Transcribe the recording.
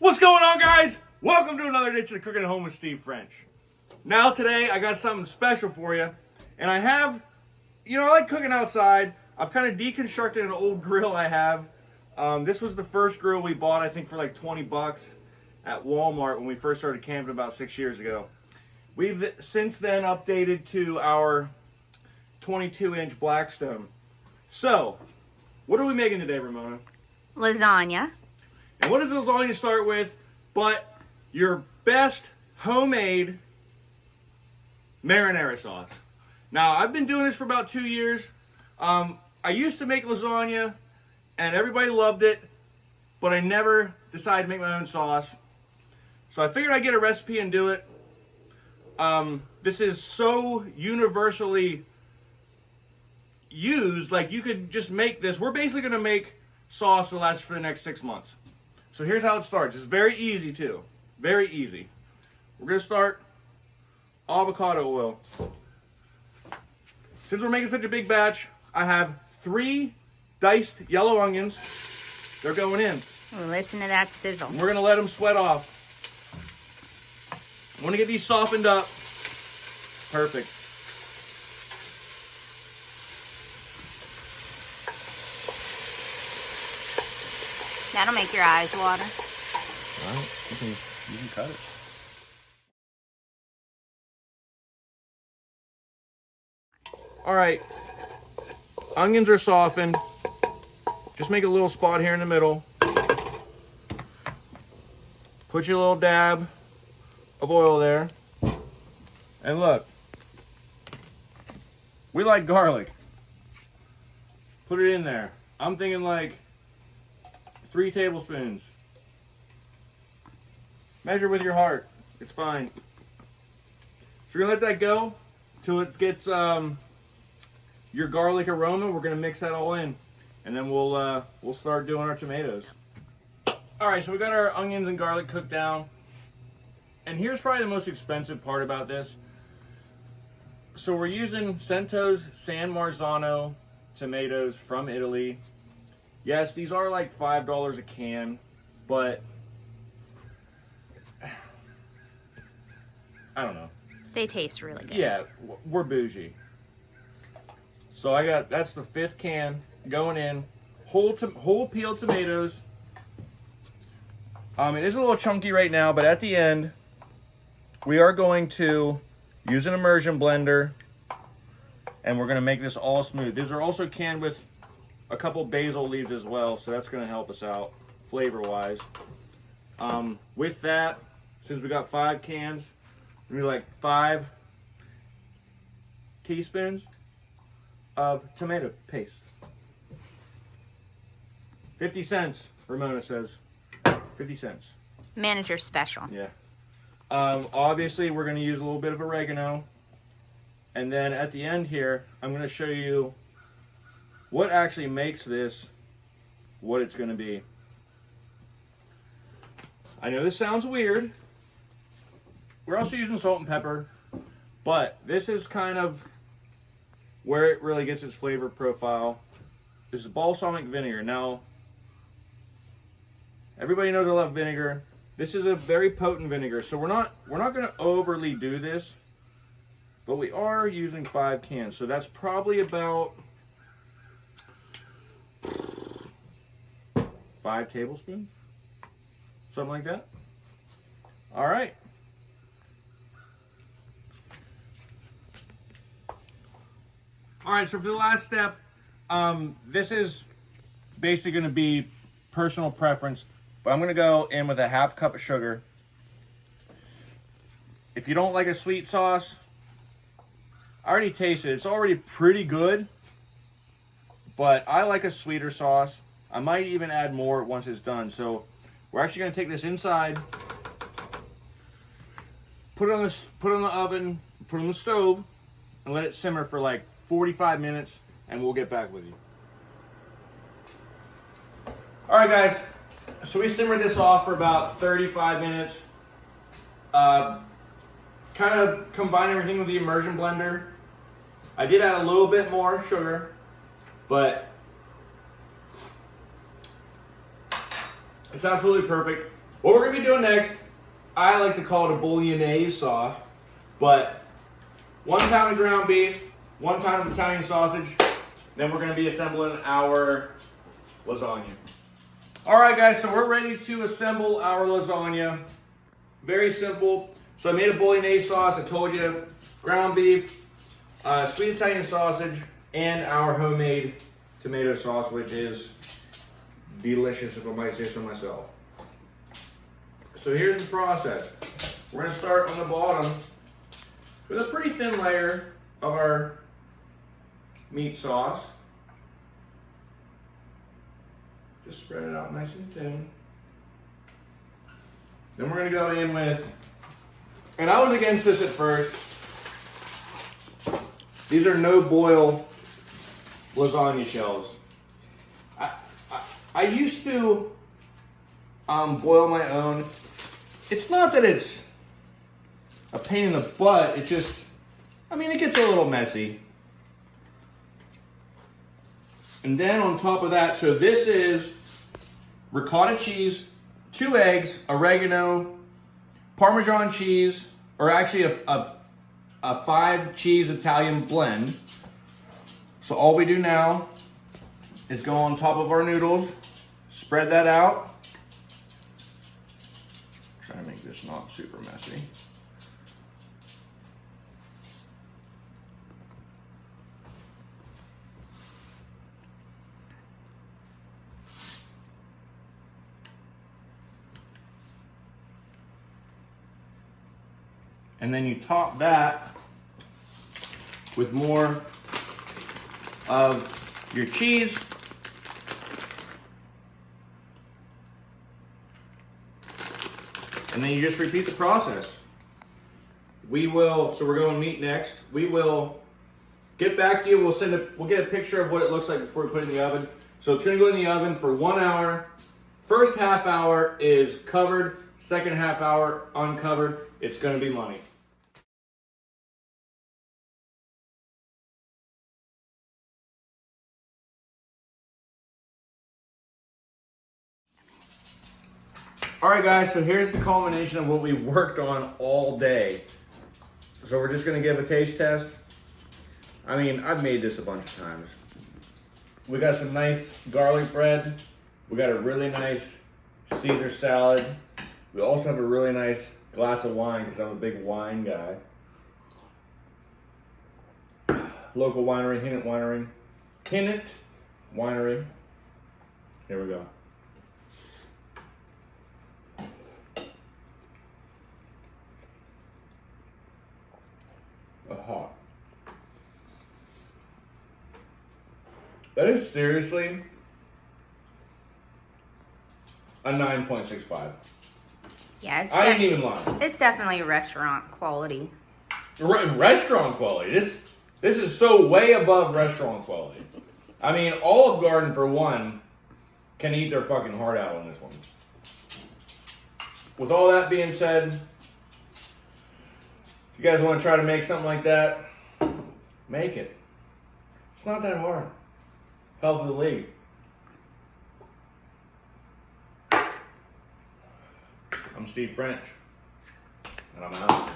What's going on, guys? Welcome to another edition of Cooking at Home with Steve French. Now today I got something special for you, and I have, I like cooking outside. I've kind of deconstructed an old grill I have. This was the first grill we bought, I think, for like 20 bucks at Walmart when we first started camping about 6 years ago. We've since then updated to our 22-inch Blackstone. So, what are we making today, Ramona? Lasagna. And what does lasagna start with but your best homemade marinara sauce? Now, I've been doing this for about 2 years. I used to make lasagna, and everybody loved it, but I never decided to make my own sauce. So I figured I'd get a recipe and do it. This is so universally used, like you could just make this. We're basically going to make sauce that lasts for the next 6 months. So here's how it starts. It's very easy too. Very easy. We're going to start avocado oil. Since we're making such a big batch, I have 3 diced yellow onions. They're going in. Listen to that sizzle. And we're going to let them sweat off. I want to get these softened up. Perfect. That'll make your eyes water. All right, you can cut it. All right, onions are softened. Just make a little spot here in the middle. Put your little dab of oil there. And look, we like garlic. Put it in there. I'm thinking like 3 tablespoons. Measure with your heart. It's fine. So we're gonna let that go till it gets your garlic aroma. We're gonna mix that all in, and then we'll start doing our tomatoes. All right, so we got our onions and garlic cooked down, and here's probably the most expensive part about this. So we're using Cento's San Marzano tomatoes from Italy. Yes, these are like $5 a can, but I don't know. They taste really good. Yeah, we're bougie. So that's the 5th can going in. Whole peeled tomatoes. It is a little chunky right now, but at the end, we are going to use an immersion blender, and we're going to make this all smooth. These are also canned with a couple basil leaves as well, so that's going to help us out flavor-wise. With that, since we got 5 cans, we like 5 teaspoons of tomato paste. 50 cents, Ramona says. 50 cents. Manager special. Yeah. Obviously, we're going to use a little bit of oregano. And then at the end here, I'm going to show you what actually makes this what it's going to be. I know this sounds weird. We're also using salt and pepper, but this is kind of where it really gets its flavor profile. This is balsamic vinegar. Now, everybody knows I love vinegar. This is a very potent vinegar, so we're not going to overly do this, but we are using 5 cans, so that's probably about 5 tablespoons, something like that. All right. All right, so for the last step, this is basically going to be personal preference, but I'm going to go in with a 1/2 cup of sugar. If you don't like a sweet sauce, I already tasted it. It's already pretty good, but I like a sweeter sauce. I might even add more once it's done. So we're actually going to take this inside, put it on the oven, put it on the stove, and let it simmer for like 45 minutes, and we'll get back with you. All right, guys. So we simmered this off for about 35 minutes. Kind of combine everything with the immersion blender. I did add a little bit more sugar, but it's absolutely perfect. What we're gonna be doing next, I like to call it a bolognese sauce, but 1 pound of ground beef, 1 pound of Italian sausage, then we're gonna be assembling our lasagna. All right, guys, so we're ready to assemble our lasagna. Very simple. So I made a bolognese sauce, I told you, ground beef, sweet Italian sausage, and our homemade tomato sauce, which is delicious, if I might say so myself. So here's the process. We're gonna start on the bottom with a pretty thin layer of our meat sauce. Just spread it out nice and thin. Then we're gonna go in with, and I was against this at first. These are no boil lasagna shells. I used to boil my own. It's not that it's a pain in the butt, it just, I mean, it gets a little messy. And then on top of that, so this is ricotta cheese, 2 eggs, oregano, Parmesan cheese, or actually a 5 cheese Italian blend. So all we do now is go on top of our noodles, spread that out. Try to make this not super messy. And then you top that with more of your cheese. And then you just repeat the process. We will, so we're going meat next. We will get back to you. We'll get a picture of what it looks like before we put it in the oven. So it's gonna go in the oven for 1 hour. First half hour is covered, second half hour uncovered. It's gonna be money. All right, guys, so here's the culmination of what we worked on all day. So we're just gonna give a taste test. I mean, I've made this a bunch of times. We got some nice garlic bread. We got a really nice Caesar salad. We also have a really nice glass of wine because I'm a big wine guy. Local winery, Kinnett Winery. Here we go. Hot. That is seriously a 9.65. Yeah, it's I ain't even lying. It's definitely restaurant quality. Restaurant quality. This is so way above restaurant quality. I mean, Olive Garden, for one, can eat their fucking heart out on this one. With all that being said, if you guys want to try to make something like that, make it. It's not that hard. Health of the league. I'm Steve French, and I'm out.